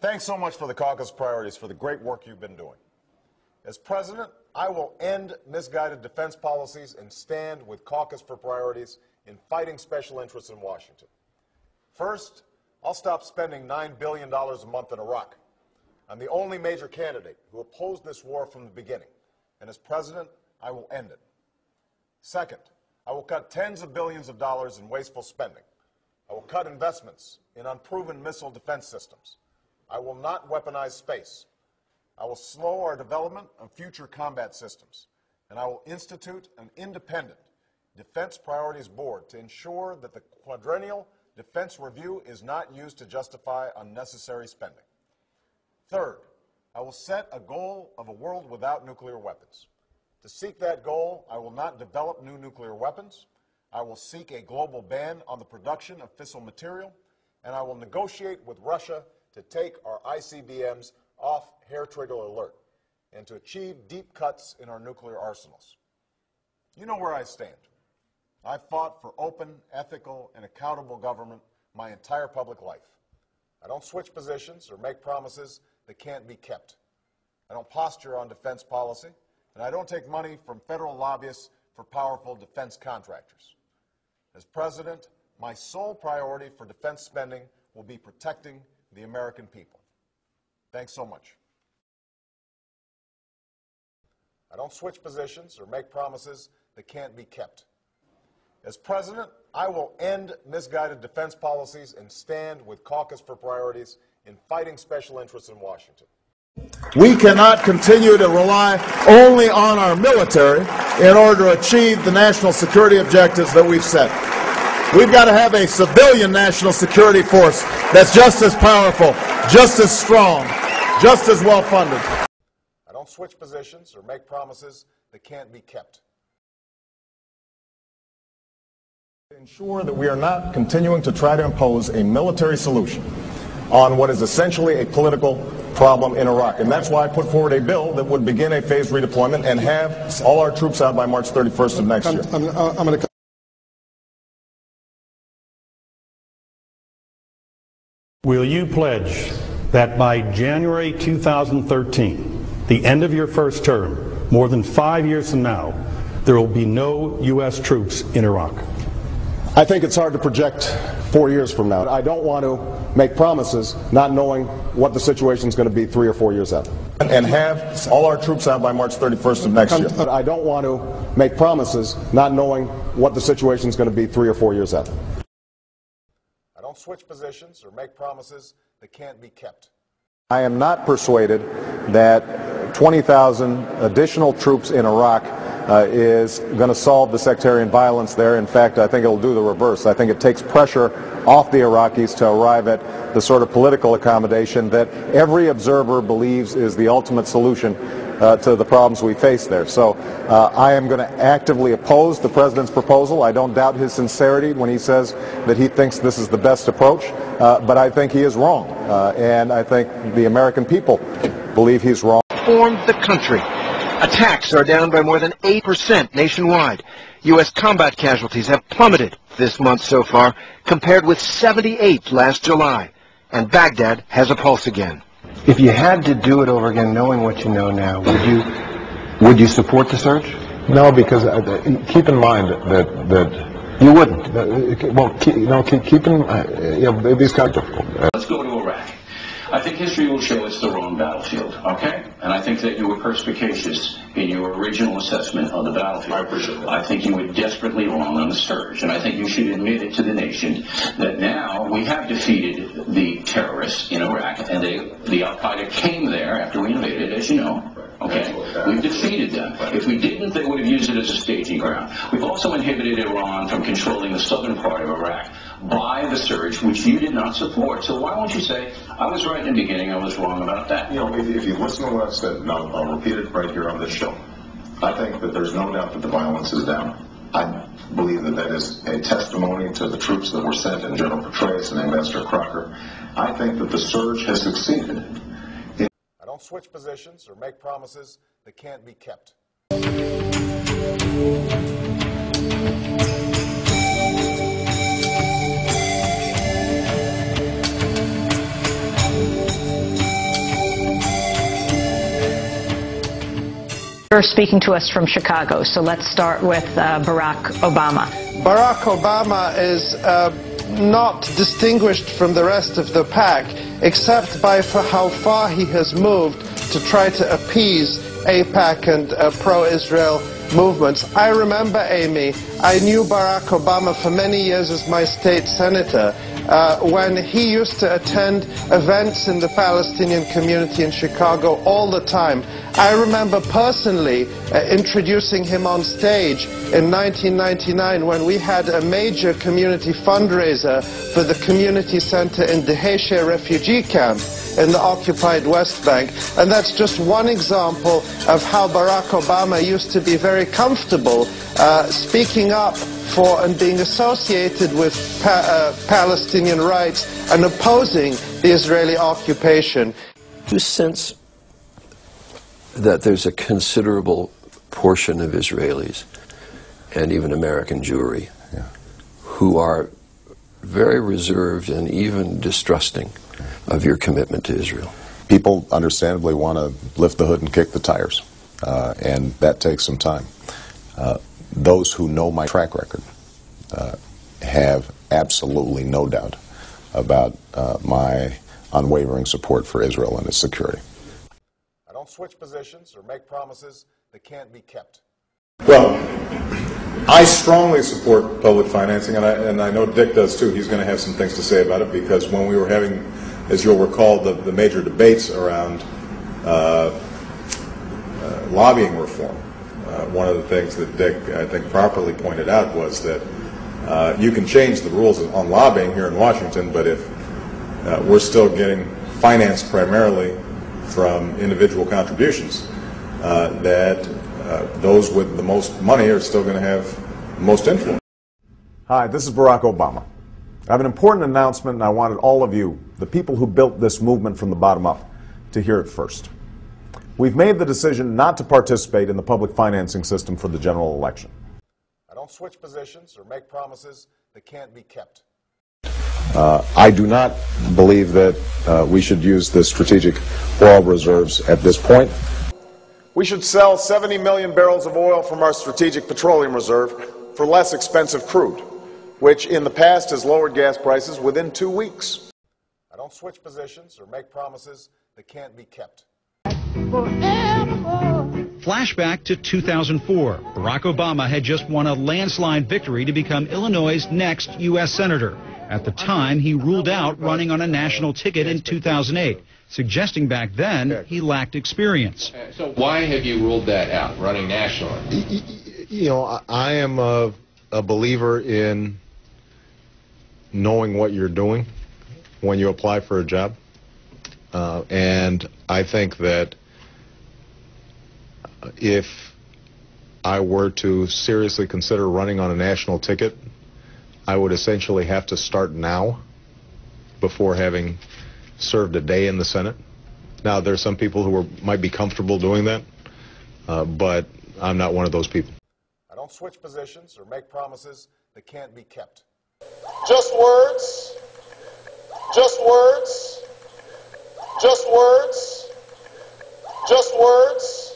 Thanks so much for the caucus priorities, for the great work you've been doing. As president, I will end misguided defense policies and stand with caucus for priorities in fighting special interests in Washington. First, I'll stop spending $9 billion a month in Iraq. I'm the only major candidate who opposed this war from the beginning, and as president, I will end it. Second, I will cut tens of billions of dollars in wasteful spending. I will cut investments in unproven missile defense systems. I will not weaponize space. I will slow our development of future combat systems, and I will institute an independent Defense Priorities Board to ensure that the quadrennial defense review is not used to justify unnecessary spending. Third, I will set a goal of a world without nuclear weapons. To seek that goal, I will not develop new nuclear weapons. I will seek a global ban on the production of fissile material, and I will negotiate with Russia to take our ICBMs off hair trigger alert and to achieve deep cuts in our nuclear arsenals. You know where I stand. I've fought for open, ethical, and accountable government my entire public life. I don't switch positions or make promises that can't be kept. I don't posture on defense policy, and I don't take money from federal lobbyists for powerful defense contractors. As president, my sole priority for defense spending will be protecting the American people. Thanks so much. I don't switch positions or make promises that can't be kept. As president, I will end misguided defense policies and stand with caucus for priorities in fighting special interests in Washington. We cannot continue to rely only on our military in order to achieve the national security objectives that we've set. We've got to have a civilian national security force that's just as powerful, just as strong, just as well funded. I don't switch positions or make promises that can't be kept. To ensure that we are not continuing to try to impose a military solution on what is essentially a political problem in Iraq. And that's why I put forward a bill that would begin a phased redeployment and have all our troops out by March 31st of next year. I'm going to Will you pledge that by January 2013, the end of your first term, more than 5 years from now, there will be no U.S. troops in Iraq? I think it's hard to project 4 years from now. I don't want to make promises not knowing what the situation is going to be 3 or 4 years out. And have all our troops out by March 31st of next year. I don't want to make promises not knowing what the situation is going to be 3 or 4 years out. I don't switch positions or make promises that can't be kept. I am not persuaded that 20,000 additional troops in Iraq is going to solve the sectarian violence there. In fact, I think it'll do the reverse. I think it takes pressure off the Iraqis to arrive at the sort of political accommodation that every observer believes is the ultimate solution to the problems we face there. So I am going to actively oppose the president's proposal. I don't doubt his sincerity when he says that he thinks this is the best approach, but I think he is wrong. And I think the American people believe he's wrong. Formed the country. Attacks are down by more than 8% nationwide. U.S. combat casualties have plummeted this month so far, compared with 78 last July. And Baghdad has a pulse again. If you had to do it over again, knowing what you know now, would you support the surge? No, because keep in mind that You wouldn't. keep in these kinds of. Let's go to Iraq. I think history will show it's the wrong battlefield, okay? And I think that you were perspicacious in your original assessment of the battlefield. I appreciate that. I think you were desperately wrong on the surge, and I think you should admit it to the nation that now we have defeated the terrorists in Iraq, and the Al-Qaeda came there after we invaded, as you know. Okay, we've defeated them. If we didn't, they would have used it as a staging ground. We've also inhibited Iran from controlling the southern part of Iraq by the surge, which you did not support. So why won't you say, I was right in the beginning, I was wrong about that? You know, if you listen to what I've said, and I'll repeat it right here on this show, I think that there's no doubt that the violence is down. I believe that that is a testimony to the troops that were sent in General Petraeus and Ambassador Crocker. I think that the surge has succeeded. I don't switch positions or make promises that can't be kept. You're speaking to us from Chicago, so let's start with Barack Obama. Barack Obama is not distinguished from the rest of the pack, except by how far he has moved to try to appease AIPAC and pro-Israel movements. I remember, Amy, I knew Barack Obama for many years as my state senator when he used to attend events in the Palestinian community in Chicago all the time. I remember personally introducing him on stage in 1999 when we had a major community fundraiser for the community center in Dheisheh refugee camp in the occupied West Bank. And that's just one example of how Barack Obama used to be very comfortable speaking up for and being associated with Palestinian rights and opposing the Israeli occupation. You sense that there's a considerable portion of Israelis and even American Jewry who are very reserved and even distrusting of your commitment to Israel. People understandably want to lift the hood and kick the tires, and that takes some time. Those who know my track record have absolutely no doubt about my unwavering support for Israel and its security. I don't switch positions or make promises that can't be kept. Well, I strongly support public financing, and I know Dick does too. He's going to have some things to say about it, because when we were having, as you'll recall, the major debates around lobbying reform, one of the things that Dick, I think, properly pointed out was that you can change the rules on lobbying here in Washington, but if we're still getting financed primarily from individual contributions, that those with the most money are still going to have the most influence. Hi, this is Barack Obama. I have an important announcement, and I wanted all of you, the people who built this movement from the bottom up, to hear it first. We've made the decision not to participate in the public financing system for the general election. I don't switch positions or make promises that can't be kept. I do not believe that we should use the strategic oil reserves at this point. We should sell 70 million barrels of oil from our strategic petroleum reserve for less expensive crude, which in the past has lowered gas prices within 2 weeks. I don't switch positions or make promises that can't be kept. Flashback to 2004. Barack Obama had just won a landslide victory to become Illinois' next U.S. Senator. At the time, he ruled out running on a national ticket in 2008, suggesting back then he lacked experience. So why have you ruled that out, running nationally? You know, I am a believer in knowing what you're doing when you apply for a job. And I think that if I were to seriously consider running on a national ticket, I would essentially have to start now before having served a day in the Senate. Now, there's some people who might be comfortable doing that, but I'm not one of those people. I don't switch positions or make promises that can't be kept. Just words, just words, just words, just words.